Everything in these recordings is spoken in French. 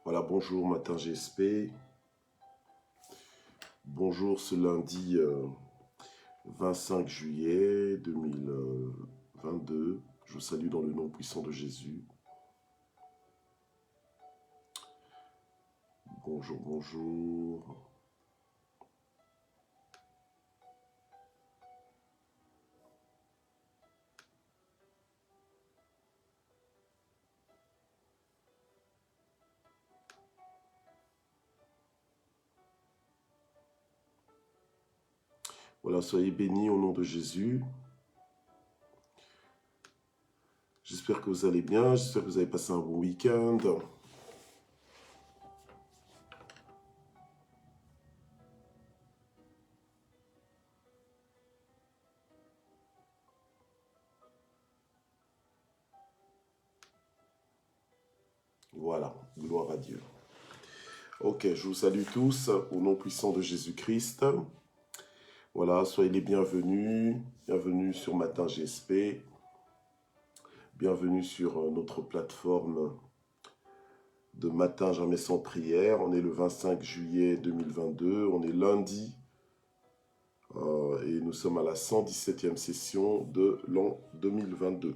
Voilà, bonjour Matin GSP. Bonjour ce lundi 25 juillet 2022. Je vous salue dans le nom puissant de Jésus. Bonjour, bonjour. Voilà, soyez bénis au nom de Jésus. J'espère que vous allez bien, j'espère que vous avez passé un bon week-end. Voilà, gloire à Dieu. Ok, je vous salue tous au nom puissant de Jésus-Christ. Voilà, soyez les bienvenus. Bienvenue sur Matin GSP. Bienvenue sur notre plateforme de Matin Jamais sans prière. On est le 25 juillet 2022. On est lundi et nous sommes à la 117e session de l'an 2022.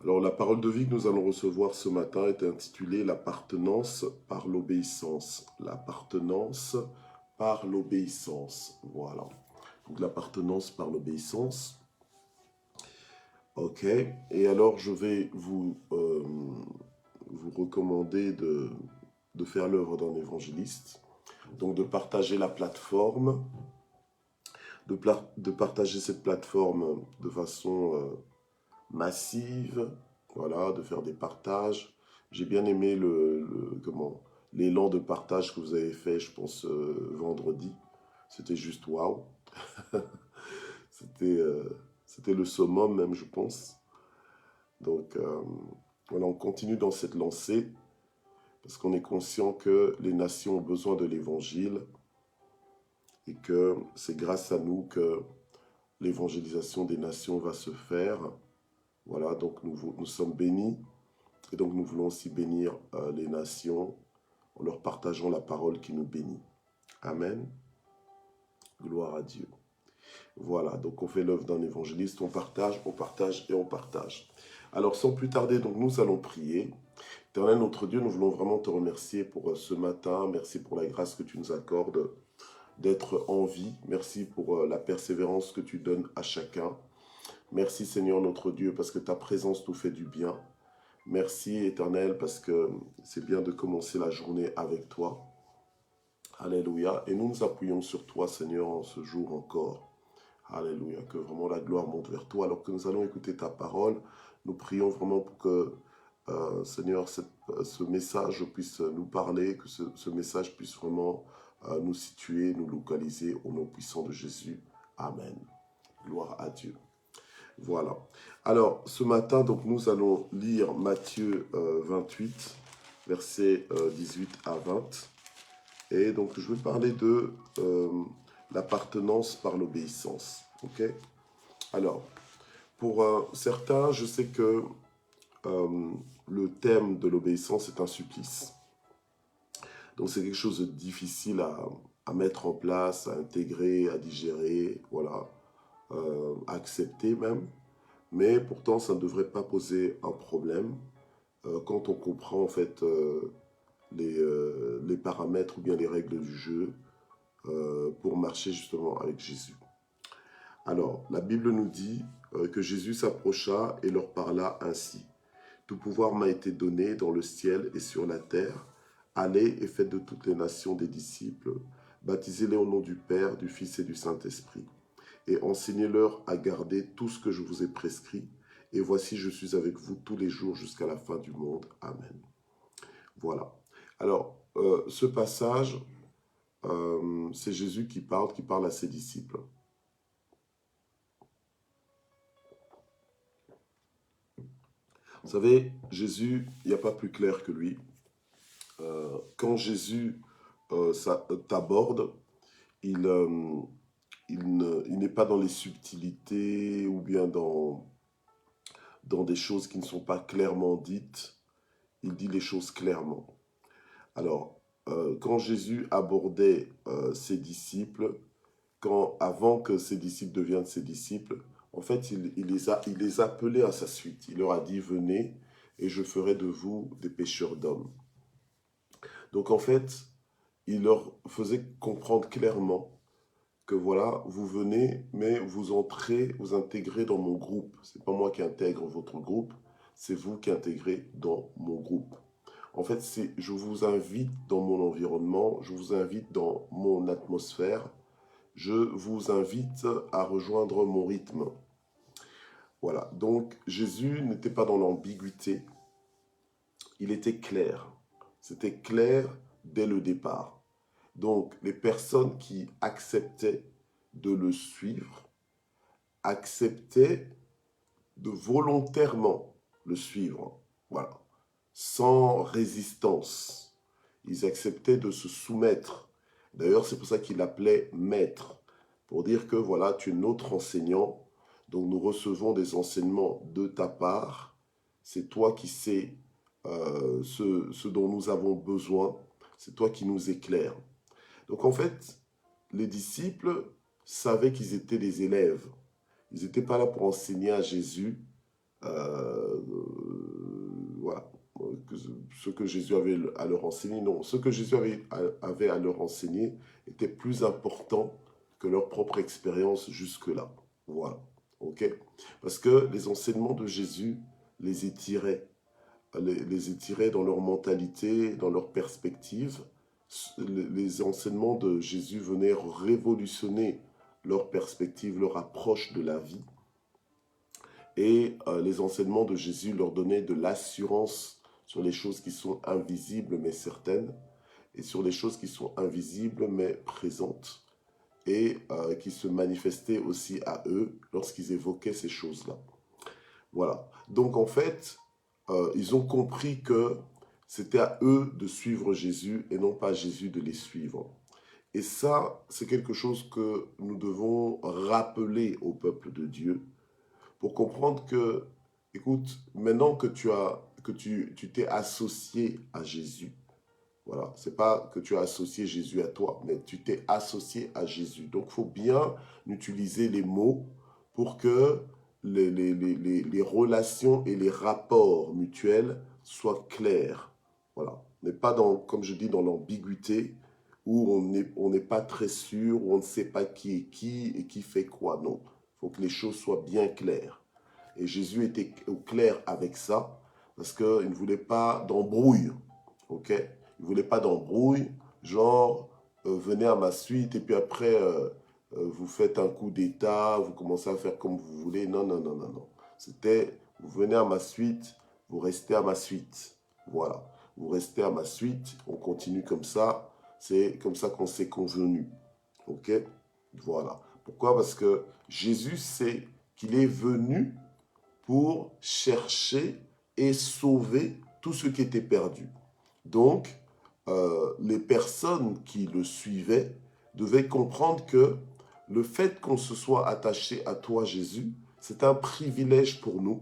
Alors la parole de vie que nous allons recevoir ce matin est intitulée l'appartenance par l'obéissance. L'appartenance par l'obéissance. Voilà. Donc l'appartenance par l'obéissance. Ok. Et alors je vais vous recommander de faire l'œuvre d'un évangéliste. Donc de partager la plateforme. De partager cette plateforme de façon massive, voilà, de faire des partages. J'ai bien aimé l'élan de partage que vous avez fait, je pense, vendredi. C'était juste waouh. C'était le summum même, je pense. Donc, voilà, on continue dans cette lancée parce qu'on est conscient que les nations ont besoin de l'évangile et que c'est grâce à nous que l'évangélisation des nations va se faire. Voilà, donc nous sommes bénis et donc nous voulons aussi bénir les nations en leur partageant la parole qui nous bénit. Amen. Gloire à Dieu. Voilà, donc on fait l'œuvre d'un évangéliste, on partage et on partage. Alors sans plus tarder, donc nous allons prier. Éternel notre Dieu, nous voulons vraiment te remercier pour ce matin. Merci pour la grâce que tu nous accordes d'être en vie. Merci pour la persévérance que tu donnes à chacun. Merci Seigneur notre Dieu parce que ta présence nous fait du bien. Merci Éternel parce que c'est bien de commencer la journée avec toi. Alléluia. Et nous nous appuyons sur toi Seigneur en ce jour encore. Alléluia. Que vraiment la gloire monte vers toi. Alors que nous allons écouter ta parole, nous prions vraiment pour que Seigneur, ce message puisse nous parler, que ce message puisse vraiment nous situer, nous localiser au nom puissant de Jésus. Amen. Gloire à Dieu. Voilà. Alors, ce matin, donc, nous allons lire Matthieu 28, versets 18 à 20. Et donc, je vais parler de l'appartenance par l'obéissance. Ok? Alors, pour certains, je sais que le thème de l'obéissance est un supplice. Donc, c'est quelque chose de difficile à mettre en place, à intégrer, à digérer, voilà, à accepter même. Mais pourtant, ça ne devrait pas poser un problème quand on comprend en fait les paramètres ou bien les règles du jeu pour marcher justement avec Jésus. Alors, la Bible nous dit que Jésus s'approcha et leur parla ainsi. Tout pouvoir m'a été donné dans le ciel et sur la terre. Allez et faites de toutes les nations des disciples, baptisez-les au nom du Père, du Fils et du Saint-Esprit, et enseignez-leur à garder tout ce que je vous ai prescrit. Et voici, je suis avec vous tous les jours jusqu'à la fin du monde. Amen. Voilà. Alors, ce passage, c'est Jésus qui parle à ses disciples. Vous savez, Jésus, il n'y a pas plus clair que lui. Quand Jésus t'aborde, il n'est pas dans les subtilités ou bien dans des choses qui ne sont pas clairement dites. Il dit les choses clairement. Alors, quand Jésus abordait ses disciples, avant que ses disciples deviennent ses disciples, en fait, il les a appelés à sa suite. Il leur a dit, venez et je ferai de vous des pêcheurs d'hommes. Donc en fait, il leur faisait comprendre clairement que voilà, vous venez, mais vous entrez, vous intégrez dans mon groupe. C'est pas moi qui intègre votre groupe, c'est vous qui intégrez dans mon groupe. En fait, je vous invite dans mon environnement, je vous invite dans mon atmosphère, je vous invite à rejoindre mon rythme. Voilà, donc Jésus n'était pas dans l'ambiguïté, il était clair. C'était clair dès le départ. Donc, les personnes qui acceptaient de le suivre, acceptaient de volontairement le suivre. Voilà. Sans résistance. Ils acceptaient de se soumettre. D'ailleurs, c'est pour ça qu'il l'appelait maître. Pour dire que, voilà, tu es notre enseignant. Donc, nous recevons des enseignements de ta part. C'est toi qui sais ce dont nous avons besoin. C'est toi qui nous éclaires. Donc en fait, les disciples savaient qu'ils étaient des élèves. Ils n'étaient pas là pour enseigner à Jésus voilà, ce que Jésus avait à leur enseigner. Non, ce que Jésus avait à leur enseigner était plus important que leur propre expérience jusque-là. Voilà, ok? Parce que les enseignements de Jésus les étiraient dans leur mentalité, dans leur perspective. Les enseignements de Jésus venaient révolutionner leur perspective, leur approche de la vie. Et les enseignements de Jésus leur donnaient de l'assurance sur les choses qui sont invisibles mais certaines, et sur les choses qui sont invisibles mais présentes, et qui se manifestaient aussi à eux lorsqu'ils évoquaient ces choses-là. Voilà. Donc en fait, ils ont compris que c'était à eux de suivre Jésus et non pas à Jésus de les suivre. Et ça, c'est quelque chose que nous devons rappeler au peuple de Dieu pour comprendre que, écoute, maintenant que tu t'es associé à Jésus, voilà, c'est pas que tu as associé Jésus à toi, mais tu t'es associé à Jésus. Donc, il faut bien utiliser les mots pour que les relations et les rapports mutuels soient clairs. Voilà. On n'est pas dans, comme je dis, dans l'ambiguïté où on n'est pas très sûr, où on ne sait pas qui est qui et qui fait quoi. Non. Il faut que les choses soient bien claires. Et Jésus était au clair avec ça parce qu'il ne voulait pas d'embrouille. Ok? Il ne voulait pas d'embrouille, genre, venez à ma suite et puis après, vous faites un coup d'état, vous commencez à faire comme vous voulez. Non, non, non, non, non. C'était, vous venez à ma suite, vous restez à ma suite. Voilà. Vous restez à ma suite, on continue comme ça. C'est comme ça qu'on s'est convenu. Ok? Voilà. Pourquoi? Parce que Jésus sait qu'il est venu pour chercher et sauver tout ce qui était perdu. Donc, les personnes qui le suivaient devaient comprendre que le fait qu'on se soit attaché à toi, Jésus, c'est un privilège pour nous,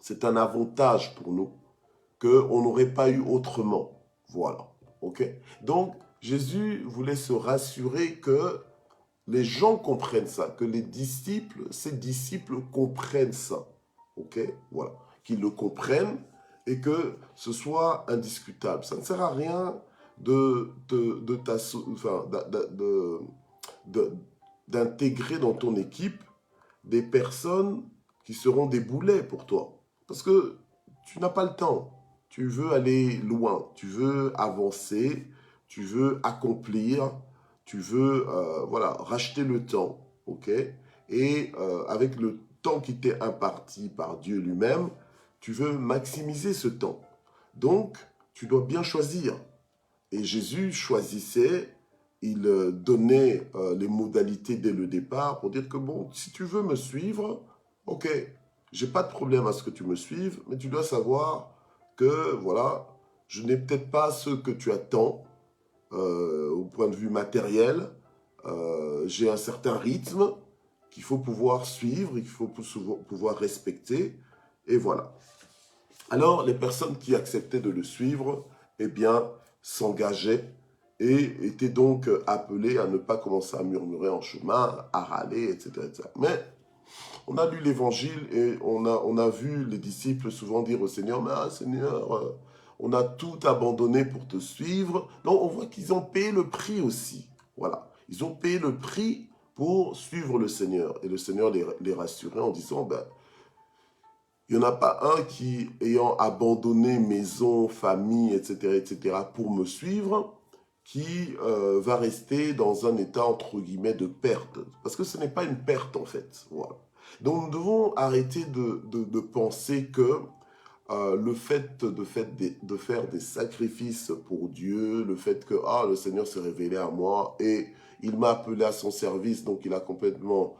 c'est un avantage pour nous qu'on n'aurait pas eu autrement. Voilà. Ok? Donc, Jésus voulait se rassurer que les gens comprennent ça, que les disciples, ses disciples comprennent ça. Ok? Voilà. Qu'ils le comprennent et que ce soit indiscutable. Ça ne sert à rien d'intégrer dans ton équipe des personnes qui seront des boulets pour toi. Parce que tu n'as pas le temps. Tu veux aller loin, tu veux avancer, tu veux accomplir, tu veux voilà, racheter le temps. Ok? Et avec le temps qui t'est imparti par Dieu lui-même, tu veux maximiser ce temps. Donc, tu dois bien choisir. Et Jésus choisissait, il donnait les modalités dès le départ pour dire que bon, si tu veux me suivre, ok, j'ai pas de problème à ce que tu me suives, mais tu dois savoir que voilà, je n'ai peut-être pas ce que tu attends au point de vue matériel. J'ai un certain rythme qu'il faut pouvoir suivre, qu'il faut pouvoir respecter, et voilà. Alors, les personnes qui acceptaient de le suivre, eh bien, s'engageait et était donc appelé à ne pas commencer à murmurer en chemin, à râler, etc. etc. Mais on a lu l'évangile et on a vu les disciples souvent dire au Seigneur, mais ah, Seigneur, on a tout abandonné pour te suivre. Donc on voit qu'ils ont payé le prix aussi. Voilà, ils ont payé le prix pour suivre le Seigneur. Et le Seigneur les rassurait en disant, ben, il n'y en a pas un qui, ayant abandonné maison, famille, etc., pour me suivre, qui va rester dans un état, entre guillemets, de perte. Parce que ce n'est pas une perte, en fait. Voilà. Donc, nous devons arrêter de penser que le fait de faire des sacrifices pour Dieu, le fait que le Seigneur s'est révélé à moi et il m'a appelé à son service, donc il a complètement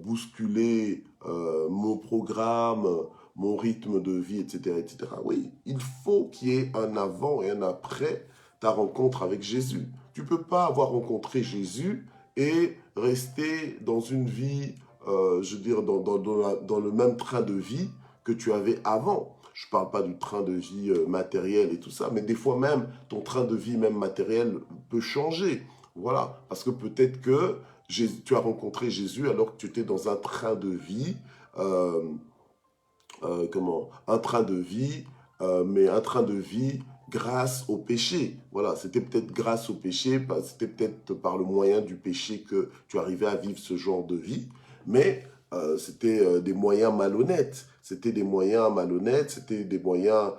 bousculé mon programme, mon rythme de vie, etc., etc. Oui, il faut qu'il y ait un avant et un après ta rencontre avec Jésus. Tu ne peux pas avoir rencontré Jésus et rester dans une vie, je veux dire, dans le même train de vie que tu avais avant. Je ne parle pas du train de vie matériel et tout ça, mais des fois même, ton train de vie même matériel peut changer. Voilà, parce que peut-être que tu as rencontré Jésus alors que tu étais dans un train de vie, un train de vie, mais un train de vie grâce au péché. Voilà, c'était peut-être grâce au péché, c'était peut-être par le moyen du péché que tu arrivais à vivre ce genre de vie, mais c'était des moyens malhonnêtes. C'était des moyens malhonnêtes, c'était des moyens,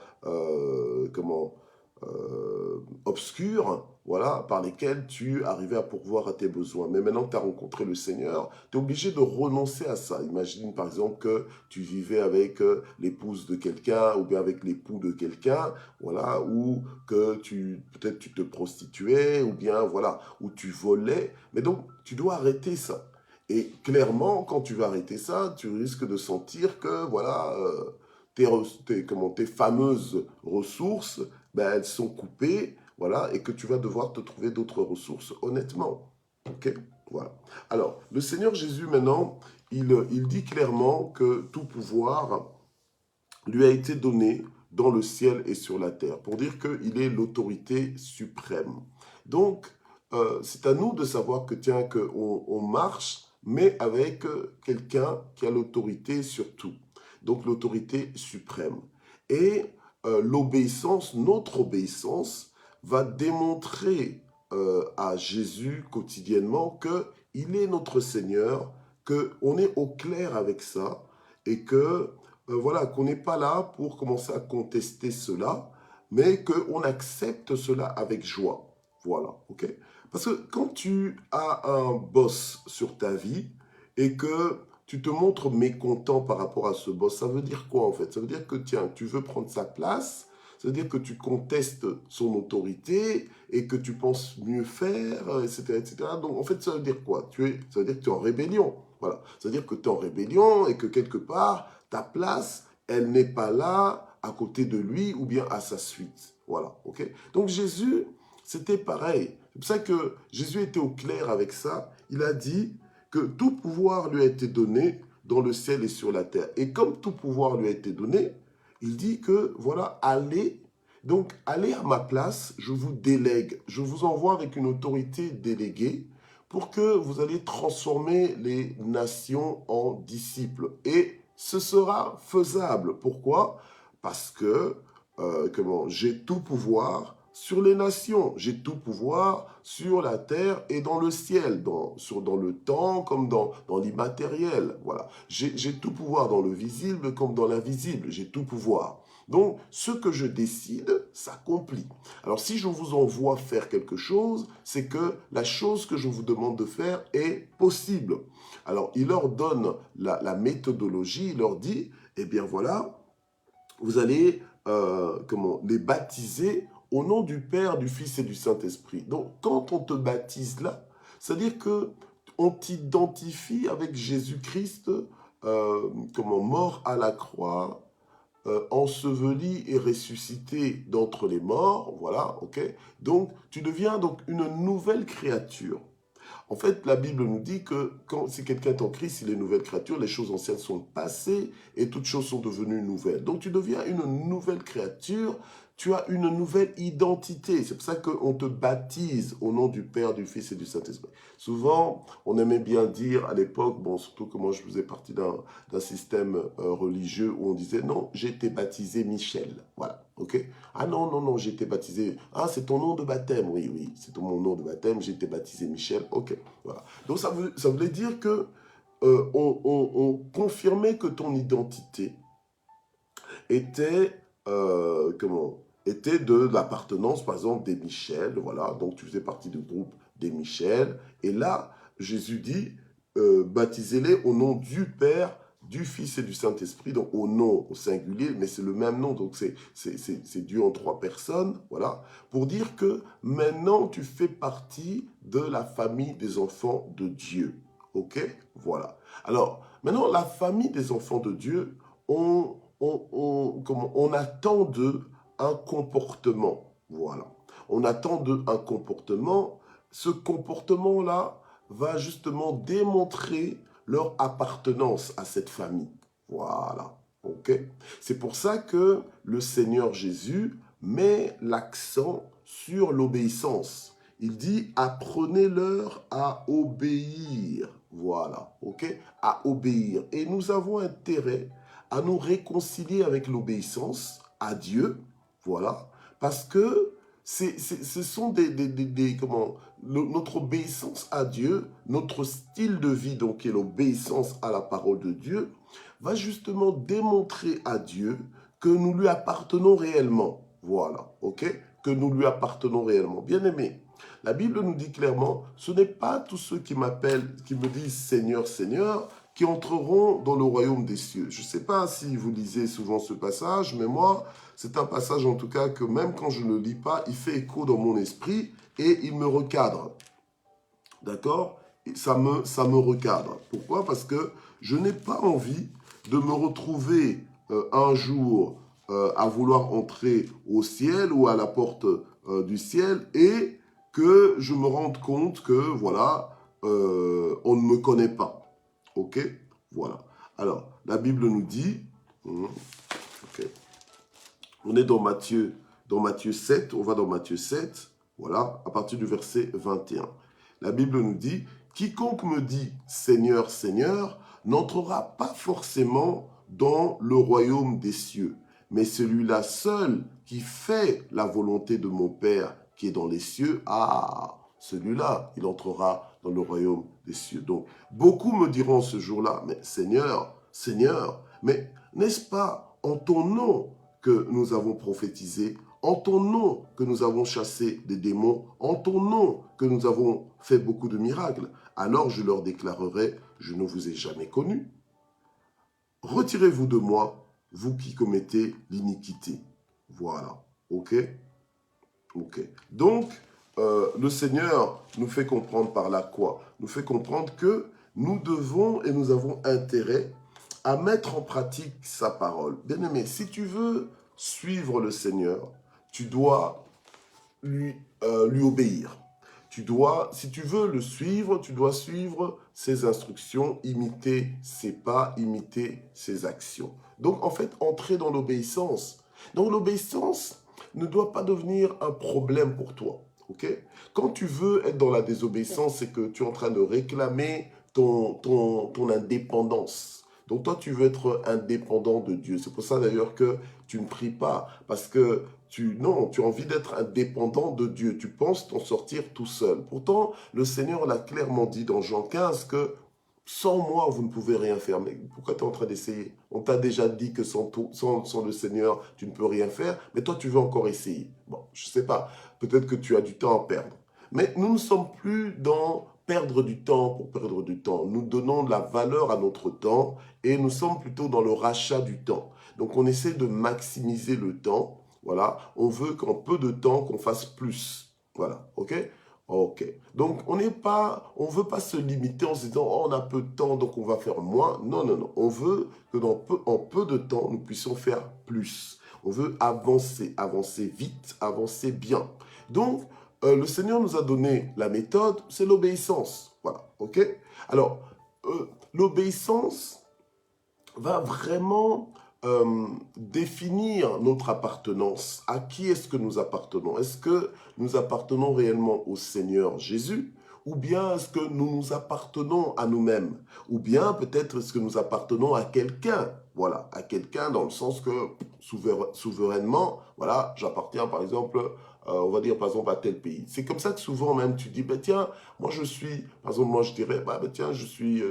obscurs, voilà, par lesquels tu arrivais à pourvoir à tes besoins. Mais maintenant que tu as rencontré le Seigneur, tu es obligé de renoncer à ça. Imagine par exemple que tu vivais avec l'épouse de quelqu'un ou bien avec l'époux de quelqu'un, voilà, ou que peut-être tu te prostituais ou bien voilà, ou tu volais. Mais donc tu dois arrêter ça. Et clairement, quand tu vas arrêter ça, tu risques de sentir que voilà, tes fameuses ressources, ben, elles sont coupées, voilà, et que tu vas devoir te trouver d'autres ressources, honnêtement. Ok. Voilà. Alors, le Seigneur Jésus, maintenant, il dit clairement que tout pouvoir lui a été donné dans le ciel et sur la terre, pour dire qu'il est l'autorité suprême. Donc, c'est à nous de savoir que, tiens, qu'on marche, mais avec quelqu'un qui a l'autorité sur tout. Donc, l'autorité suprême. Et l'obéissance, notre obéissance, va démontrer à Jésus quotidiennement qu'il est notre Seigneur, qu'on est au clair avec ça, et que voilà, qu'on n'est pas là pour commencer à contester cela, mais qu'on accepte cela avec joie. Voilà, ok? Parce que quand tu as un boss sur ta vie et que tu te montres mécontent par rapport à ce boss, ça veut dire quoi en fait? Ça veut dire que tiens, tu veux prendre sa place, ça veut dire que tu contestes son autorité et que tu penses mieux faire, etc., etc. Donc en fait, ça veut dire quoi? Ça veut dire que tu es en rébellion. Voilà, ça veut dire que tu es en rébellion et que quelque part, ta place, elle n'est pas là à côté de lui ou bien à sa suite. Voilà, ok? Donc Jésus, c'était pareil. C'est pour ça que Jésus était au clair avec ça. Il a dit que tout pouvoir lui a été donné dans le ciel et sur la terre. Et comme tout pouvoir lui a été donné, il dit que, voilà, allez, donc allez à ma place, je vous délègue, je vous envoie avec une autorité déléguée pour que vous allez transformer les nations en disciples. Et ce sera faisable. Pourquoi? Parce que j'ai tout pouvoir sur les nations, j'ai tout pouvoir sur la terre et dans le ciel, dans le temps comme dans l'immatériel. Voilà. J'ai tout pouvoir dans le visible comme dans l'invisible, j'ai tout pouvoir. Donc, ce que je décide s'accomplit. Alors, si je vous envoie faire quelque chose, c'est que la chose que je vous demande de faire est possible. Alors, il leur donne la méthodologie, il leur dit, eh bien voilà, vous allez les baptiser au nom du Père, du Fils et du Saint-Esprit. Donc, quand on te baptise là, c'est-à-dire que on t'identifie avec Jésus-Christ, mort à la croix, enseveli et ressuscité d'entre les morts, voilà, ok. Donc, tu deviens donc une nouvelle créature. En fait, la Bible nous dit que si quelqu'un est en Christ, il est une nouvelle créature, les choses anciennes sont passées et toutes choses sont devenues nouvelles. Donc tu deviens une nouvelle créature, tu as une nouvelle identité. C'est pour ça qu'on te baptise au nom du Père, du Fils et du Saint-Esprit. Souvent, on aimait bien dire à l'époque, bon, surtout que moi je faisais partie d'un système religieux où on disait, non, j'ai été baptisé Michel. Voilà, ok? Ah non, non, non, j'ai été baptisé, ah c'est ton nom de baptême, oui, oui, c'est mon nom de baptême, j'ai été baptisé Michel, ok, voilà. Donc ça voulait dire que on confirmait que ton identité était, était de l'appartenance, par exemple, des Michel, voilà, donc tu faisais partie du groupe des Michel, et là, Jésus dit, baptisez-les au nom du Père, du Fils et du Saint-Esprit, donc au nom, au singulier, mais c'est le même nom, donc c'est Dieu en trois personnes, voilà, pour dire que maintenant tu fais partie de la famille des enfants de Dieu, ok? Voilà. Alors, maintenant, la famille des enfants de Dieu, on attend d'eux un comportement. Voilà. On attend d'eux un comportement. Ce comportement-là va justement démontrer leur appartenance à cette famille. Voilà. OK? C'est pour ça que le Seigneur Jésus met l'accent sur l'obéissance. Il dit, apprenez-leur à obéir. Voilà, ok? À obéir. Et nous avons intérêt à nous réconcilier avec l'obéissance à Dieu, voilà, parce que ce sont notre obéissance à Dieu, notre style de vie, donc qui est l'obéissance à la parole de Dieu, va justement démontrer à Dieu que nous lui appartenons réellement. Voilà, ok? Que nous lui appartenons réellement. Bien aimé, la Bible nous dit clairement, ce n'est pas tous ceux qui m'appellent, qui me disent Seigneur, Seigneur, qui entreront dans le royaume des cieux. Je ne sais pas si vous lisez souvent ce passage, mais moi, c'est un passage en tout cas que même quand je ne le lis pas, il fait écho dans mon esprit et il me recadre. D'accord? Ça me recadre. Pourquoi? Parce que je n'ai pas envie de me retrouver un jour à vouloir entrer au ciel ou à la porte du ciel et que je me rende compte que, voilà, on ne me connaît pas. Ok? Voilà. Alors, la Bible nous dit, ok, on est dans Matthieu 7, on va dans Matthieu 7, voilà, à partir du verset 21. La Bible nous dit, quiconque me dit Seigneur, Seigneur, n'entrera pas forcément dans le royaume des cieux, mais celui-là seul qui fait la volonté de mon Père qui est dans les cieux, ah, celui-là, il entrera dans le royaume des cieux. Donc, beaucoup me diront ce jour-là, mais Seigneur, Seigneur, mais n'est-ce pas en ton nom que nous avons prophétisé, en ton nom que nous avons chassé des démons, en ton nom que nous avons fait beaucoup de miracles? Alors je leur déclarerai, je ne vous ai jamais connu. Retirez-vous de moi, vous qui commettez l'iniquité. Voilà, ok? Ok. Donc, le Seigneur nous fait comprendre par là quoi? Nous fait comprendre que nous devons et nous avons intérêt à mettre en pratique sa parole. Bien-aimé, si tu veux suivre le Seigneur, tu dois lui obéir. Si tu veux le suivre, tu dois suivre ses instructions, imiter ses pas, imiter ses actions. Donc, en fait, entrer dans l'obéissance. Donc, l'obéissance ne doit pas devenir un problème pour toi. Okay? Quand tu veux être dans la désobéissance, c'est que tu es en train de réclamer ton indépendance. Donc toi, tu veux être indépendant de Dieu. C'est pour ça d'ailleurs que tu ne pries pas. Parce que tu as envie d'être indépendant de Dieu. Tu penses t'en sortir tout seul. Pourtant, le Seigneur l'a clairement dit dans Jean 15 que sans moi, vous ne pouvez rien faire. Mais pourquoi tu es en train d'essayer? On t'a déjà dit que sans le Seigneur, tu ne peux rien faire. Mais toi, tu veux encore essayer. Bon, je ne sais pas. Peut-être que tu as du temps à perdre. Mais nous ne sommes plus dans perdre du temps pour perdre du temps. Nous donnons de la valeur à notre temps et nous sommes plutôt dans le rachat du temps. Donc on essaie de maximiser le temps. Voilà, on veut qu'en peu de temps qu'on fasse plus. Voilà, ok? Ok. Donc on veut pas se limiter en se disant oh, on a peu de temps donc on va faire moins. Non, non, non. On veut que en peu de temps nous puissions faire plus. On veut avancer vite, avancer bien. Donc le Seigneur nous a donné la méthode, c'est l'obéissance. Voilà, ok? Alors, l'obéissance va vraiment définir notre appartenance. À qui est-ce que nous appartenons? Est-ce que nous appartenons réellement au Seigneur Jésus? Ou bien est-ce que nous nous appartenons à nous-mêmes? Ou bien peut-être est-ce que nous appartenons à quelqu'un? Voilà, à quelqu'un dans le sens que souverainement, voilà, j'appartiens par exemple, on va dire par exemple à tel pays. C'est comme ça que souvent même tu dis, ben tiens, moi je suis, par exemple moi je dirais, bah, ben tiens, je suis,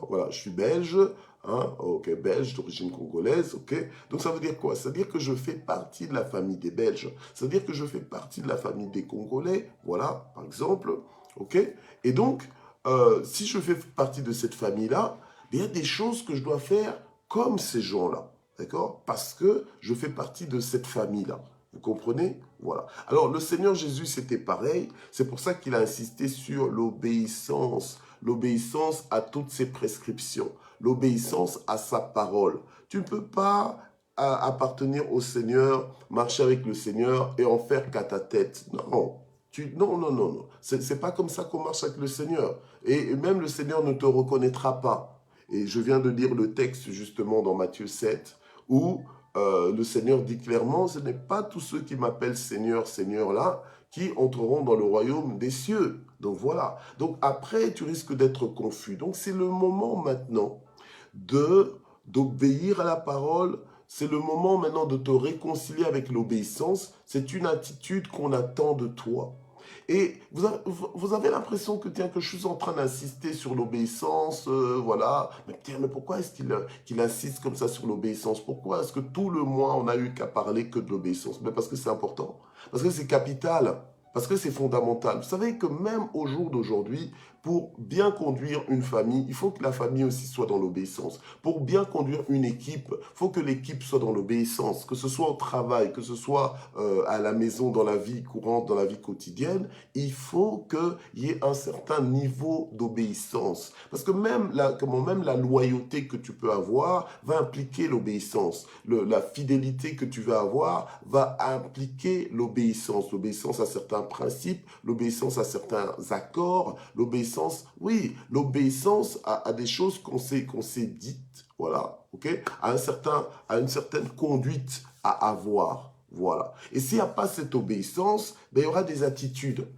voilà, je suis belge, hein, ok, belge d'origine congolaise, ok. Donc ça veut dire quoi? Ça veut dire que je fais partie de la famille des Belges. Ça veut dire que je fais partie de la famille des Congolais, voilà, par exemple, ok. Et donc, si je fais partie de cette famille-là, il y a des choses que je dois faire comme ces gens-là, d'accord? Parce que je fais partie de cette famille-là. Vous comprenez? Voilà. Alors, le Seigneur Jésus, c'était pareil. C'est pour ça qu'il a insisté sur l'obéissance. L'obéissance à toutes ses prescriptions. L'obéissance à sa parole. Tu ne peux pas appartenir au Seigneur, marcher avec le Seigneur et en faire qu'à ta tête. Non. Non, non, non, non. C'est pas comme ça qu'on marche avec le Seigneur. Et même le Seigneur ne te reconnaîtra pas. Et je viens de lire le texte justement dans Matthieu 7, où le Seigneur dit clairement, ce n'est pas tous ceux qui m'appellent Seigneur, Seigneur là, qui entreront dans le royaume des cieux. Donc voilà. Donc après, tu risques d'être confus. Donc c'est le moment maintenant d'obéir à la parole. C'est le moment maintenant de te réconcilier avec l'obéissance. C'est une attitude qu'on attend de toi. Et vous avez l'impression que, tiens, que je suis en train d'insister sur l'obéissance, voilà. Mais tiens, mais pourquoi est-ce qu'il insiste comme ça sur l'obéissance? Pourquoi est-ce que tout le mois, on n'a eu qu'à parler que de l'obéissance? Mais parce que c'est important, parce que c'est capital, parce que c'est fondamental. Vous savez que même au jour d'aujourd'hui, pour bien conduire une famille, il faut que la famille aussi soit dans l'obéissance. Pour bien conduire une équipe, il faut que l'équipe soit dans l'obéissance, que ce soit au travail, que ce soit à la maison, dans la vie courante, dans la vie quotidienne, il faut qu'il y ait un certain niveau d'obéissance. Parce que même la loyauté que tu peux avoir va impliquer l'obéissance. La fidélité que tu vas avoir va impliquer l'obéissance. L'obéissance à certains principes, l'obéissance à certains accords, l'obéissance, oui, l'obéissance à des choses qu'on s'est dites, voilà, ok, à une certaine conduite à avoir. Voilà. Et s'il n'y a pas cette obéissance, ben, il y aura des attitudes.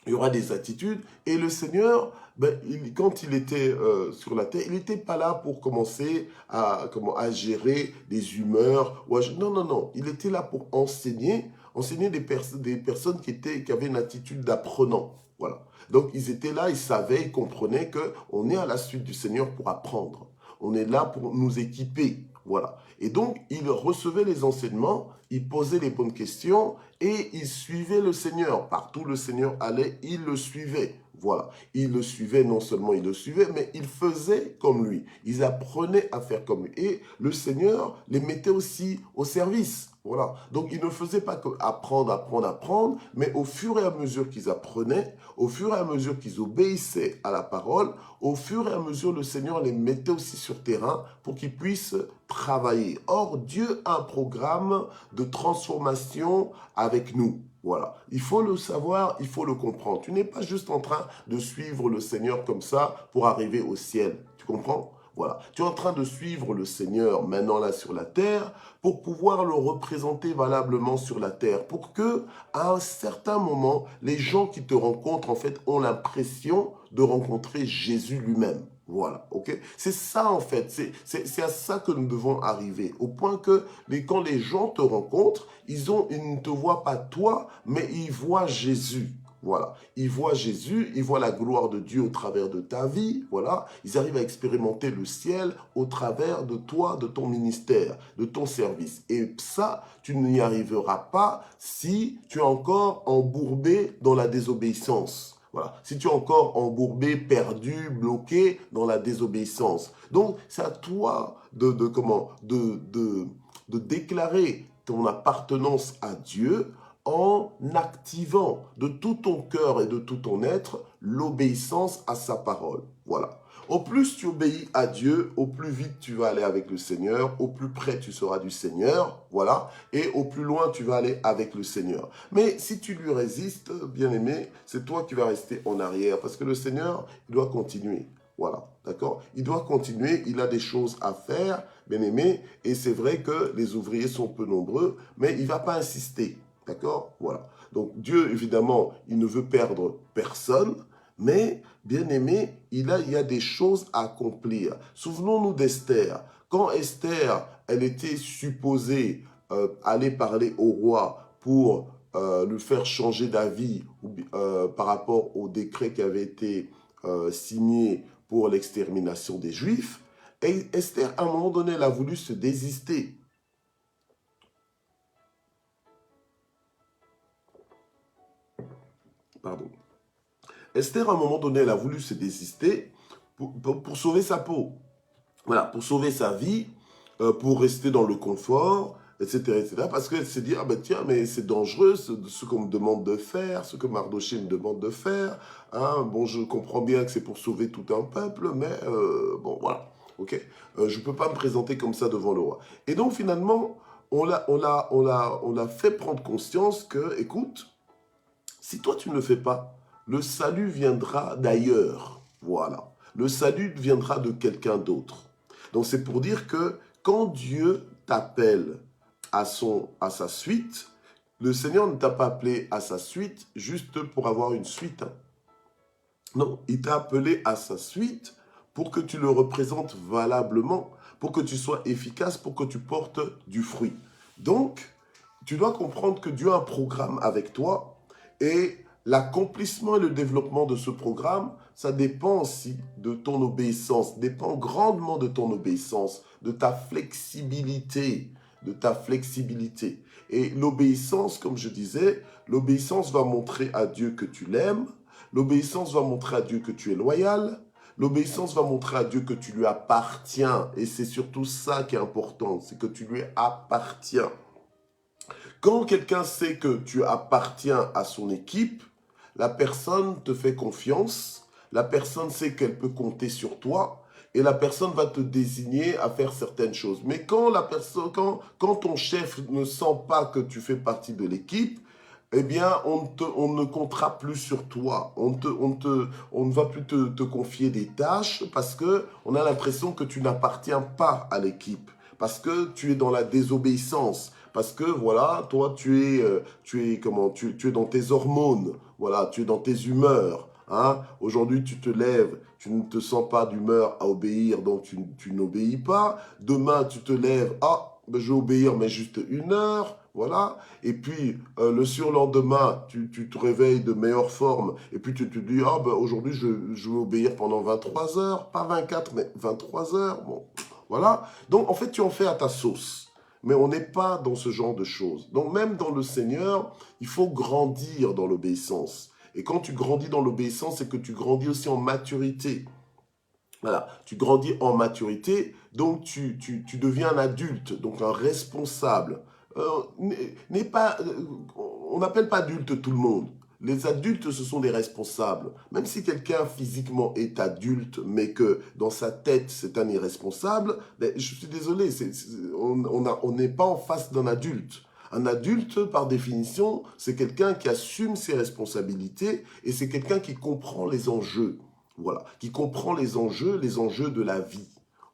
Il y aura des attitudes. Et le Seigneur, ben, quand il était sur la terre, il n'était pas là pour commencer à gérer des humeurs. Non, non, non. Il était là pour enseigner des personnes qui avaient une attitude d'apprenant. Voilà. Donc, ils étaient là, ils savaient, ils comprenaient qu'on est à la suite du Seigneur pour apprendre. On est là pour nous équiper. Voilà. Et donc, il recevait les enseignements, il posait les bonnes questions et il suivait le Seigneur. Partout où le Seigneur allait, il le suivait. Voilà. Il le suivait, non seulement il le suivait, mais il faisait comme lui. Ils apprenaient à faire comme lui. Et le Seigneur les mettait aussi au service. Voilà. Donc, ils ne faisaient pas que apprendre, apprendre, apprendre, mais au fur et à mesure qu'ils apprenaient, au fur et à mesure qu'ils obéissaient à la parole, au fur et à mesure, le Seigneur les mettait aussi sur terrain pour qu'ils puissent travailler. Or, Dieu a un programme de transformation avec nous. Voilà. Il faut le savoir, il faut le comprendre. Tu n'es pas juste en train de suivre le Seigneur comme ça pour arriver au ciel. Tu comprends? Voilà. Tu es en train de suivre le Seigneur maintenant là sur la terre pour pouvoir le représenter valablement sur la terre. Pour que, à un certain moment, les gens qui te rencontrent, en fait, ont l'impression de rencontrer Jésus lui-même. Voilà, ok? C'est ça, en fait. C'est à ça que nous devons arriver. Au point que quand les gens te rencontrent, ils ne te voient pas toi, mais ils voient Jésus. Voilà. Ils voient Jésus, ils voient la gloire de Dieu au travers de ta vie. Voilà. Ils arrivent à expérimenter le ciel au travers de toi, de ton ministère, de ton service. Et ça, tu n'y arriveras pas si tu es encore embourbé dans la désobéissance. Voilà. Si tu es encore embourbé, perdu, bloqué dans la désobéissance. Donc, c'est à toi de déclarer ton appartenance à Dieu en activant de tout ton cœur et de tout ton être l'obéissance à sa parole. Voilà. Au plus tu obéis à Dieu, au plus vite tu vas aller avec le Seigneur, au plus près tu seras du Seigneur, voilà, et au plus loin tu vas aller avec le Seigneur. Mais si tu lui résistes, bien-aimé, c'est toi qui vas rester en arrière, parce que le Seigneur, il doit continuer. Voilà, d'accord? Il doit continuer, il a des choses à faire, bien aimé, et c'est vrai que les ouvriers sont peu nombreux, mais il ne va pas insister, d'accord? Voilà. Donc Dieu, évidemment, il ne veut perdre personne, mais, bien aimé, il y a des choses à accomplir. Souvenons-nous d'Esther. Quand Esther, elle était supposée aller parler au roi pour lui faire changer d'avis par rapport au décret qui avait été signé pour l'extermination des Juifs, et Esther, à un moment donné, elle a voulu se désister. Pardon. Esther, à un moment donné, elle a voulu se désister pour sauver sa peau. Voilà, pour sauver sa vie, pour rester dans le confort, etc., etc. Parce qu'elle s'est dit, ah ben tiens, mais c'est dangereux ce qu'on me demande de faire, ce que Mardochée me demande de faire. Hein. Bon, je comprends bien que c'est pour sauver tout un peuple, mais bon, voilà. Ok, je ne peux pas me présenter comme ça devant le roi. Et donc, finalement, on l'a fait prendre conscience que, écoute, si toi, tu ne le fais pas, le salut viendra d'ailleurs. Voilà. Le salut viendra de quelqu'un d'autre. Donc, c'est pour dire que quand Dieu t'appelle à sa suite, le Seigneur ne t'a pas appelé à sa suite juste pour avoir une suite. Hein. Non, il t'a appelé à sa suite pour que tu le représentes valablement, pour que tu sois efficace, pour que tu portes du fruit. Donc, tu dois comprendre que Dieu a un programme avec toi et l'accomplissement et le développement de ce programme, ça dépend aussi de ton obéissance, dépend grandement de ton obéissance, de ta flexibilité, Et l'obéissance, comme je disais, l'obéissance va montrer à Dieu que tu l'aimes, l'obéissance va montrer à Dieu que tu es loyal, l'obéissance va montrer à Dieu que tu lui appartiens. Et c'est surtout ça qui est important, c'est que tu lui appartiens. Quand quelqu'un sait que tu appartiens à son équipe, la personne te fait confiance, la personne sait qu'elle peut compter sur toi et la personne va te désigner à faire certaines choses. Mais quand quand ton chef ne sent pas que tu fais partie de l'équipe, eh bien, on ne comptera plus sur toi. On ne va plus te confier des tâches parce que on a l'impression que tu n'appartiens pas à l'équipe, parce que tu es dans la désobéissance. Parce que voilà, toi, tu es dans tes hormones, voilà, tu es dans tes humeurs. Hein? Aujourd'hui, tu te lèves, tu ne te sens pas d'humeur à obéir, donc tu n'obéis pas. Demain, tu te lèves, ah, ben, je vais obéir, mais juste 1 heure, voilà. Et puis, le surlendemain, tu te réveilles de meilleure forme, et puis tu te dis, ah, ben, aujourd'hui, je vais obéir pendant 23 heures, pas 24, mais 23 heures, bon, voilà. Donc, en fait, tu en fais à ta sauce. Mais on n'est pas dans ce genre de choses. Donc même dans le Seigneur, il faut grandir dans l'obéissance. Et quand tu grandis dans l'obéissance, c'est que tu grandis aussi en maturité. Voilà, tu grandis en maturité, donc tu deviens un adulte, donc un responsable. On n'appelle pas adulte tout le monde. Les adultes, ce sont des responsables. Même si quelqu'un physiquement est adulte, mais que dans sa tête, c'est un irresponsable, ben, je suis désolé, on n'est pas en face d'un adulte. Un adulte, par définition, c'est quelqu'un qui assume ses responsabilités et c'est quelqu'un qui comprend les enjeux. Voilà, qui comprend les enjeux de la vie.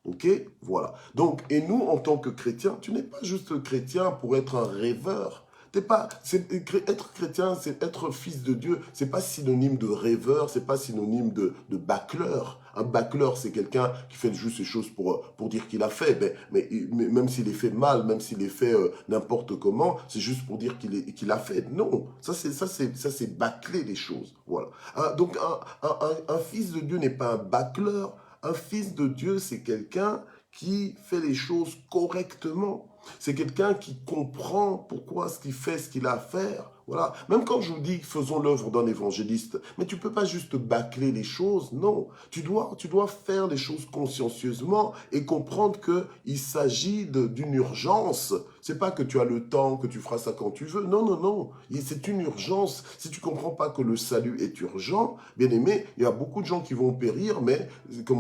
Ok, voilà. Donc, et nous, en tant que chrétiens, tu n'es pas juste chrétien pour être un rêveur. Être chrétien, c'est être fils de Dieu. C'est pas synonyme de rêveur, c'est pas synonyme de bâcleur. Un bâcleur, c'est quelqu'un qui fait juste ces choses pour dire qu'il a fait. Mais même s'il est fait mal, même s'il est fait n'importe comment, c'est juste pour dire qu'il a fait. Non, ça c'est bâcler les choses. Voilà. Donc un fils de Dieu n'est pas un bâcleur. Un fils de Dieu, c'est quelqu'un qui fait les choses correctement. C'est quelqu'un qui comprend pourquoi ce qu'il fait, ce qu'il a à faire. Voilà. Même quand je vous dis faisons l'œuvre d'un évangéliste, mais tu ne peux pas juste bâcler les choses, non. Tu dois faire les choses consciencieusement et comprendre qu'il s'agit d'une urgence. C'est pas que tu as le temps, que tu feras ça quand tu veux. Non, non, non. C'est une urgence. Si tu comprends pas que le salut est urgent, bien aimé, il y a beaucoup de gens qui vont périr, mais tu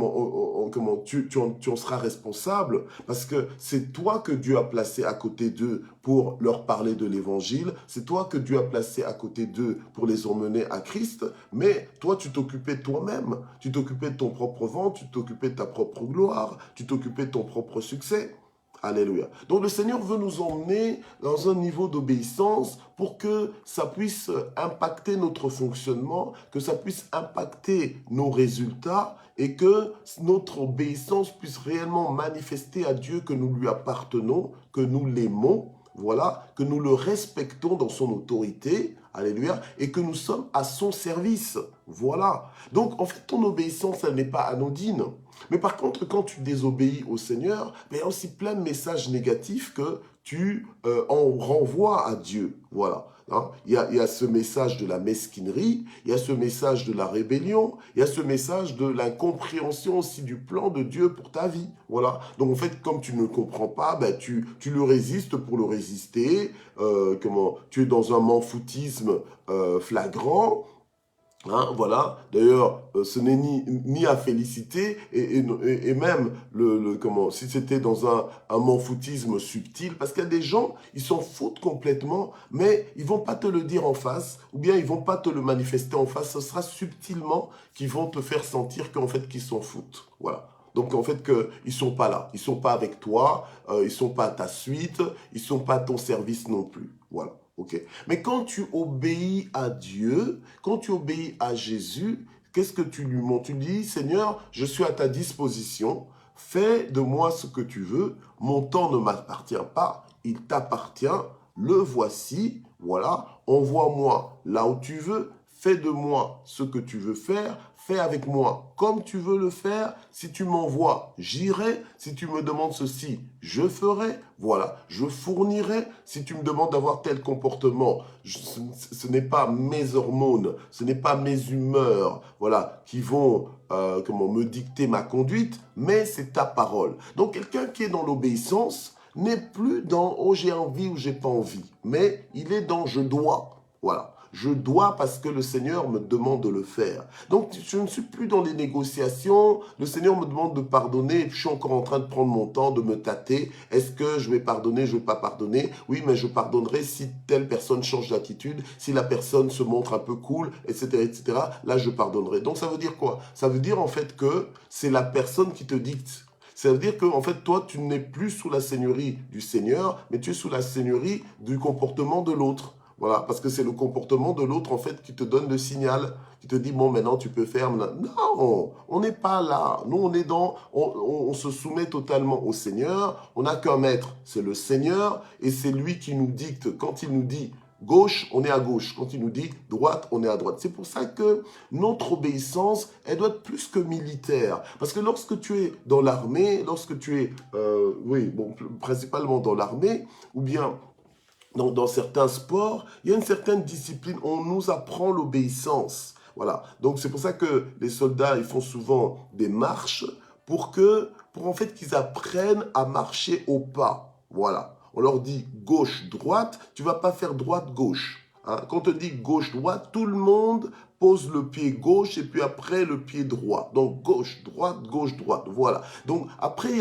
en seras responsable parce que c'est toi que Dieu a placé placé à côté d'eux pour leur parler de l'évangile. C'est toi que Dieu a placé à côté d'eux pour les emmener à Christ. Mais toi, tu t'occupais de toi-même. Tu t'occupais de ton propre ventre, tu t'occupais de ta propre gloire, tu t'occupais de ton propre succès. Alléluia. Donc le Seigneur veut nous emmener dans un niveau d'obéissance pour que ça puisse impacter notre fonctionnement, que ça puisse impacter nos résultats et que notre obéissance puisse réellement manifester à Dieu que nous lui appartenons, que nous l'aimons, voilà, que nous le respectons dans son autorité, alléluia, et que nous sommes à son service, voilà. Donc en fait ton obéissance, elle n'est pas anodine. Mais par contre, quand tu désobéis au Seigneur, il y a aussi plein de messages négatifs que tu en renvoies à Dieu. Voilà. Hein? Il y a ce message de la mesquinerie, il y a ce message de la rébellion, il y a ce message de l'incompréhension aussi du plan de Dieu pour ta vie. Voilà. Donc en fait, comme tu ne comprends pas, tu le résistes pour le résister. Tu es dans un manfoutisme flagrant. Hein, voilà. D'ailleurs, ce n'est ni à féliciter et même si c'était dans un manfoutisme subtil, parce qu'il y a des gens, ils s'en foutent complètement, mais ils vont pas te le dire en face, ou bien ils vont pas te le manifester en face. Ce sera subtilement qu'ils vont te faire sentir qu'en fait qu'ils s'en foutent. Voilà. Donc en fait qu'ils sont pas là, ils sont pas avec toi, ils sont pas à ta suite, ils sont pas à ton service non plus. Voilà. Okay. Mais quand tu obéis à Dieu, quand tu obéis à Jésus, qu'est-ce que tu lui montres? Tu dis, Seigneur, je suis à ta disposition, fais de moi ce que tu veux, mon temps ne m'appartient pas, il t'appartient, le voici, voilà, envoie-moi là où tu veux, fais de moi ce que tu veux faire, fais avec moi comme tu veux le faire. Si tu m'envoies, j'irai. Si tu me demandes ceci, je ferai. Voilà, je fournirai. Si tu me demandes d'avoir tel comportement, ce n'est pas mes hormones, ce n'est pas mes humeurs, voilà, qui vont me dicter ma conduite, mais c'est ta parole. Donc quelqu'un qui est dans l'obéissance n'est plus dans « oh j'ai envie » ou « j'ai pas envie », mais il est dans « je dois ». Voilà. Je dois parce que le Seigneur me demande de le faire. Donc, je ne suis plus dans les négociations. Le Seigneur me demande de pardonner. Et je suis encore en train de prendre mon temps, de me tâter. Est-ce que je vais pardonner, je ne vais pas pardonner? Oui, mais je pardonnerai si telle personne change d'attitude, si la personne se montre un peu cool, etc., etc. Là, je pardonnerai. Donc, ça veut dire quoi? Ça veut dire en fait que c'est la personne qui te dicte. Ça veut dire que, en fait, toi, tu n'es plus sous la seigneurie du Seigneur, mais tu es sous la seigneurie du comportement de l'autre. Voilà, parce que c'est le comportement de l'autre, en fait, qui te donne le signal, qui te dit, bon, maintenant, tu peux faire... Non, on n'est pas là. Nous, on est dans... On se soumet totalement au Seigneur. On n'a qu'un maître, c'est le Seigneur, et c'est lui qui nous dicte. Quand il nous dit gauche, on est à gauche. Quand il nous dit droite, on est à droite. C'est pour ça que notre obéissance, elle doit être plus que militaire. Parce que lorsque tu es dans l'armée, lorsque tu es... principalement dans l'armée, ou bien... Dans certains sports, il y a une certaine discipline. On nous apprend l'obéissance. Voilà. Donc, c'est pour ça que les soldats, ils font souvent des marches pour en fait, qu'ils apprennent à marcher au pas. Voilà. On leur dit gauche-droite, tu vas pas faire droite-gauche. Hein? Quand on te dit gauche-droite, tout le monde pose le pied gauche et puis après le pied droit. Donc gauche-droite, gauche-droite. Voilà. Donc après,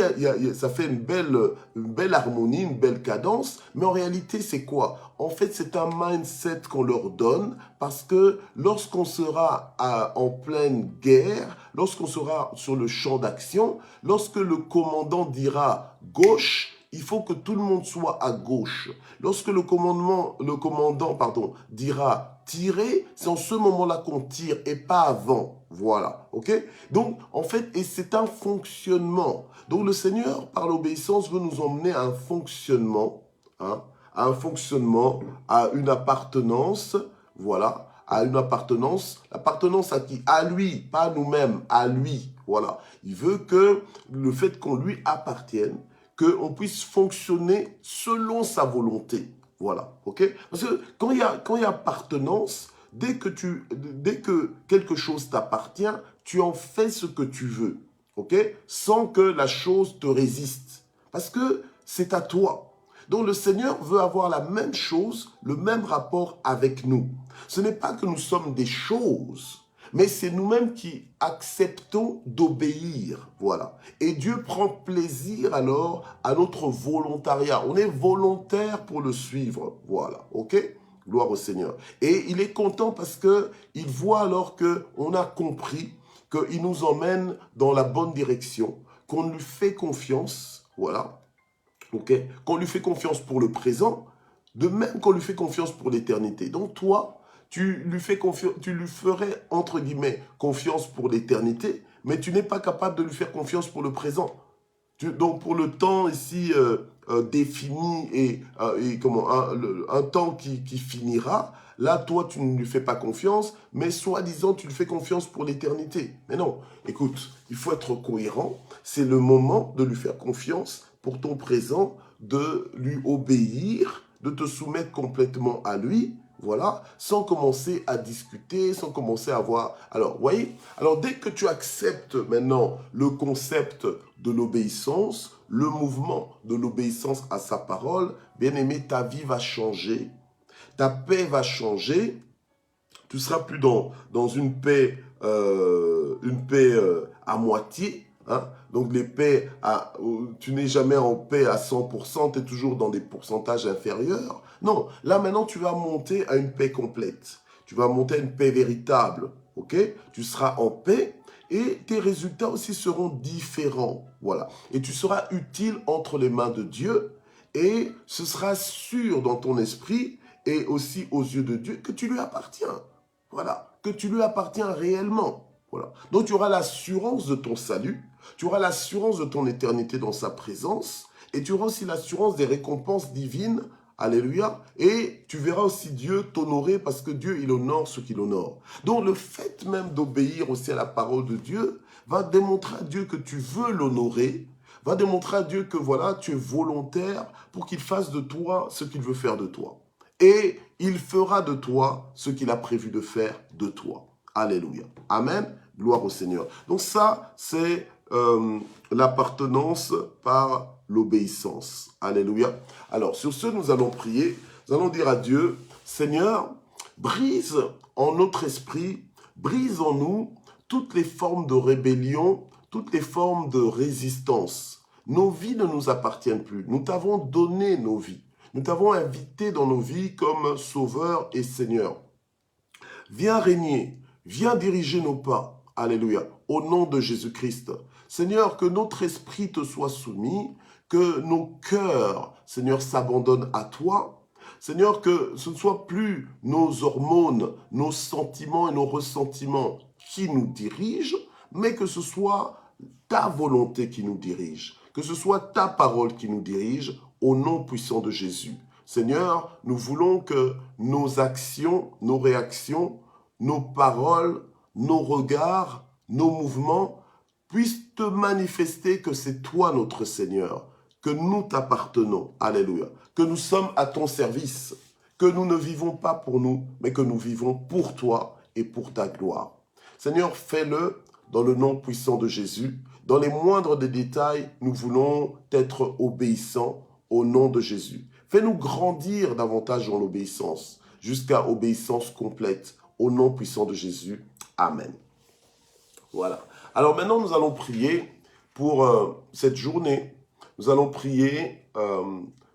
ça fait une belle harmonie, une belle cadence. Mais en réalité, c'est quoi? En fait, c'est un mindset qu'on leur donne parce que lorsqu'on sera en pleine guerre, lorsqu'on sera sur le champ d'action, lorsque le commandant dira gauche, il faut que tout le monde soit à gauche. Lorsque le commandant dira tirer, c'est en ce moment-là qu'on tire et pas avant. Voilà, ok? Donc, en fait, et c'est un fonctionnement. Donc, le Seigneur, par l'obéissance, veut nous emmener à un fonctionnement, hein, à une appartenance, voilà, à une appartenance. L'appartenance à qui? À lui, pas à nous-mêmes, à lui. Voilà. Il veut que le fait qu'on lui appartienne, qu'on puisse fonctionner selon sa volonté. Voilà, ok? Parce que quand il y a appartenance, dès que quelque chose t'appartient, tu en fais ce que tu veux, ok? Sans que la chose te résiste. Parce que c'est à toi. Donc le Seigneur veut avoir la même chose, le même rapport avec nous. Ce n'est pas que nous sommes des choses, Mais c'est nous-mêmes qui acceptons d'obéir, voilà. Et Dieu prend plaisir alors à notre volontariat. On est volontaire pour le suivre, voilà, ok? Gloire au Seigneur. Et il est content parce que il voit alors qu'on a compris qu'il nous emmène dans la bonne direction, qu'on lui fait confiance, voilà, ok? Qu'on lui fait confiance pour le présent, de même qu'on lui fait confiance pour l'éternité. Donc toi, tu lui ferais, entre guillemets, confiance pour l'éternité, mais tu n'es pas capable de lui faire confiance pour le présent. Donc pour le temps ici défini et comment un temps qui finira, là toi tu ne lui fais pas confiance, mais soi-disant tu lui fais confiance pour l'éternité. Mais non, écoute, il faut être cohérent, c'est le moment de lui faire confiance pour ton présent, de lui obéir, de te soumettre complètement à lui, voilà, sans commencer à discuter, sans commencer à voir. Alors, vous voyez, alors dès que tu acceptes maintenant le concept de l'obéissance, le mouvement de l'obéissance à sa parole, bien aimé, ta vie va changer, ta paix va changer, tu ne seras plus dans une paix à moitié. Hein? Donc les paix, tu n'es jamais en paix à 100%, tu es toujours dans des pourcentages inférieurs. Non, là maintenant tu vas monter à une paix complète. Tu vas monter à une paix véritable. Ok? Tu seras en paix et tes résultats aussi seront différents. Voilà. Et tu seras utile entre les mains de Dieu et ce sera sûr dans ton esprit et aussi aux yeux de Dieu que tu lui appartiens. Voilà, que tu lui appartiens réellement. Voilà. Donc tu auras l'assurance de ton salut, tu auras l'assurance de ton éternité dans sa présence, et tu auras aussi l'assurance des récompenses divines. Alléluia. Et tu verras aussi Dieu t'honorer parce que Dieu, il honore ceux qu'il honore. Donc le fait même d'obéir aussi à la parole de Dieu va démontrer à Dieu que tu veux l'honorer, va démontrer à Dieu que voilà, tu es volontaire pour qu'il fasse de toi ce qu'il veut faire de toi. Et il fera de toi ce qu'il a prévu de faire de toi. Alléluia. Amen. Gloire au Seigneur. Donc ça, c'est l'appartenance par l'obéissance. Alléluia. Alors, sur ce, nous allons prier. Nous allons dire à Dieu, Seigneur, brise en notre esprit, brise en nous toutes les formes de rébellion, toutes les formes de résistance. Nos vies ne nous appartiennent plus. Nous t'avons donné nos vies. Nous t'avons invité dans nos vies comme Sauveur et Seigneur. Viens régner, viens diriger nos pas. Alléluia. Au nom de Jésus-Christ. Seigneur, que notre esprit te soit soumis, que nos cœurs, Seigneur, s'abandonnent à toi. Seigneur, que ce ne soit plus nos hormones, nos sentiments et nos ressentiments qui nous dirigent, mais que ce soit ta volonté qui nous dirige, que ce soit ta parole qui nous dirige, au nom puissant de Jésus. Seigneur, nous voulons que nos actions, nos réactions, nos paroles, nos regards, nos mouvements puissent te manifester que c'est toi notre Seigneur, que nous t'appartenons, alléluia, que nous sommes à ton service, que nous ne vivons pas pour nous, mais que nous vivons pour toi et pour ta gloire. Seigneur, fais-le dans le nom puissant de Jésus. Dans les moindres des détails, nous voulons être obéissants au nom de Jésus. Fais-nous grandir davantage dans l'obéissance, jusqu'à obéissance complète, au nom puissant de Jésus. Amen. Voilà. Alors maintenant, nous allons prier pour cette journée. Nous allons prier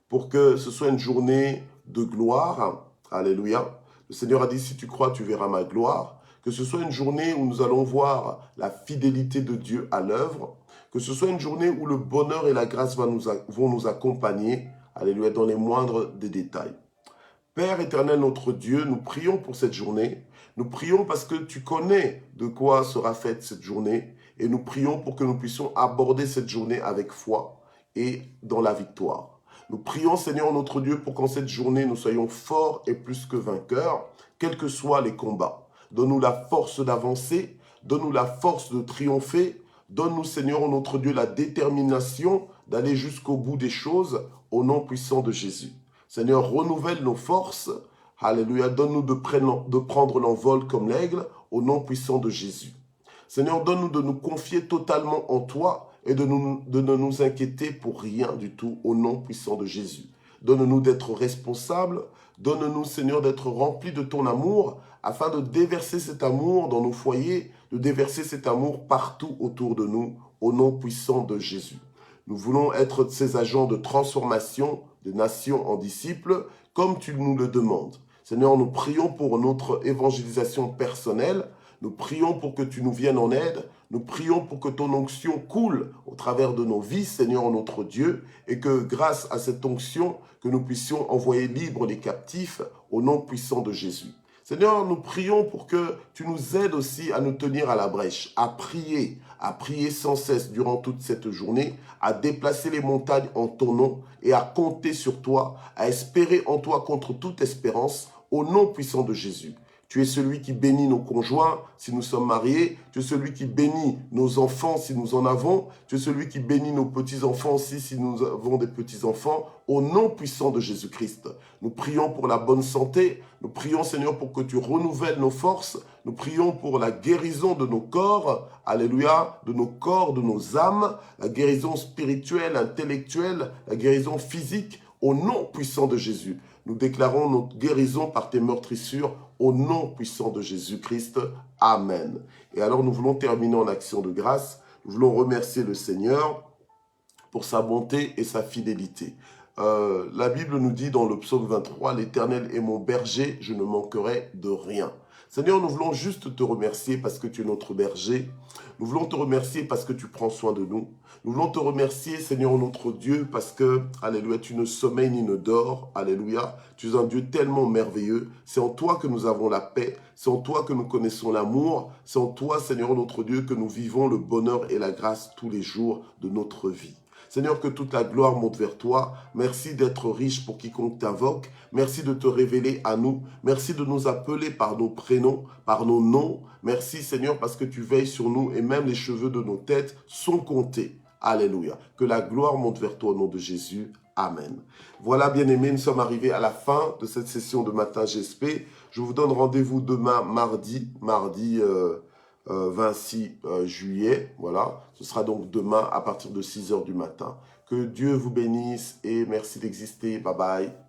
pour que ce soit une journée de gloire. Alléluia. Le Seigneur a dit, si tu crois, tu verras ma gloire. Que ce soit une journée où nous allons voir la fidélité de Dieu à l'œuvre. Que ce soit une journée où le bonheur et la grâce vont nous accompagner. Alléluia, dans les moindres des détails. Père éternel, notre Dieu, nous prions pour cette journée. Nous prions parce que tu connais de quoi sera faite cette journée. Et nous prions pour que nous puissions aborder cette journée avec foi et dans la victoire. Nous prions, Seigneur, notre Dieu, pour qu'en cette journée, nous soyons forts et plus que vainqueurs, quels que soient les combats. Donne-nous la force d'avancer, donne-nous la force de triompher, donne-nous, Seigneur, notre Dieu, la détermination d'aller jusqu'au bout des choses, au nom puissant de Jésus. Seigneur, renouvelle nos forces. Alléluia, donne-nous de prendre l'envol comme l'aigle, au nom puissant de Jésus. Seigneur, donne-nous de nous confier totalement en toi et de ne nous inquiéter pour rien du tout, au nom puissant de Jésus. Donne-nous d'être responsables, Donne-nous, Seigneur, d'être remplis de ton amour, afin de déverser cet amour dans nos foyers, de déverser cet amour partout autour de nous, au nom puissant de Jésus. Nous voulons être ces agents de transformation de nations en disciples, comme tu nous le demandes. Seigneur, nous prions pour notre évangélisation personnelle. Nous prions pour que tu nous viennes en aide. Nous prions pour que ton onction coule au travers de nos vies, Seigneur notre Dieu, et que grâce à cette onction, que nous puissions envoyer libres les captifs au nom puissant de Jésus. Seigneur, nous prions pour que tu nous aides aussi à nous tenir à la brèche, à prier sans cesse durant toute cette journée, à déplacer les montagnes en ton nom et à compter sur toi, à espérer en toi contre toute espérance, au nom puissant de Jésus. Tu es celui qui bénit nos conjoints si nous sommes mariés. Tu es celui qui bénit nos enfants si nous en avons. Tu es celui qui bénit nos petits-enfants aussi si nous avons des petits-enfants. Au nom puissant de Jésus-Christ, nous prions pour la bonne santé. Nous prions, Seigneur, pour que tu renouvelles nos forces. Nous prions pour la guérison de nos corps. Alléluia, de nos corps, de nos âmes. La guérison spirituelle, intellectuelle, la guérison physique. Au nom puissant de Jésus. Nous déclarons notre guérison par tes meurtrissures au nom puissant de Jésus-Christ. Amen. Et alors nous voulons terminer en action de grâce. Nous voulons remercier le Seigneur pour sa bonté et sa fidélité. La Bible nous dit dans le psaume 23, « L'Éternel est mon berger, je ne manquerai de rien. » Seigneur, nous voulons juste te remercier parce que tu es notre berger. Nous voulons te remercier parce que tu prends soin de nous. Nous voulons te remercier, Seigneur notre Dieu, parce que, alléluia, tu ne sommeilles ni ne dors. Alléluia, tu es un Dieu tellement merveilleux. C'est en toi que nous avons la paix. C'est en toi que nous connaissons l'amour. C'est en toi, Seigneur notre Dieu, que nous vivons le bonheur et la grâce tous les jours de notre vie. Seigneur, que toute la gloire monte vers toi. Merci d'être riche pour quiconque t'invoque. Merci de te révéler à nous. Merci de nous appeler par nos prénoms, par nos noms. Merci, Seigneur, parce que tu veilles sur nous et même les cheveux de nos têtes sont comptés. Alléluia. Que la gloire monte vers toi au nom de Jésus. Amen. Voilà, bien-aimés, nous sommes arrivés à la fin de cette session de Matin GSP. Je vous donne rendez-vous demain, mardi 26 juillet, voilà, ce sera donc demain à partir de 6 h du matin. Que Dieu vous bénisse et merci d'exister, bye bye.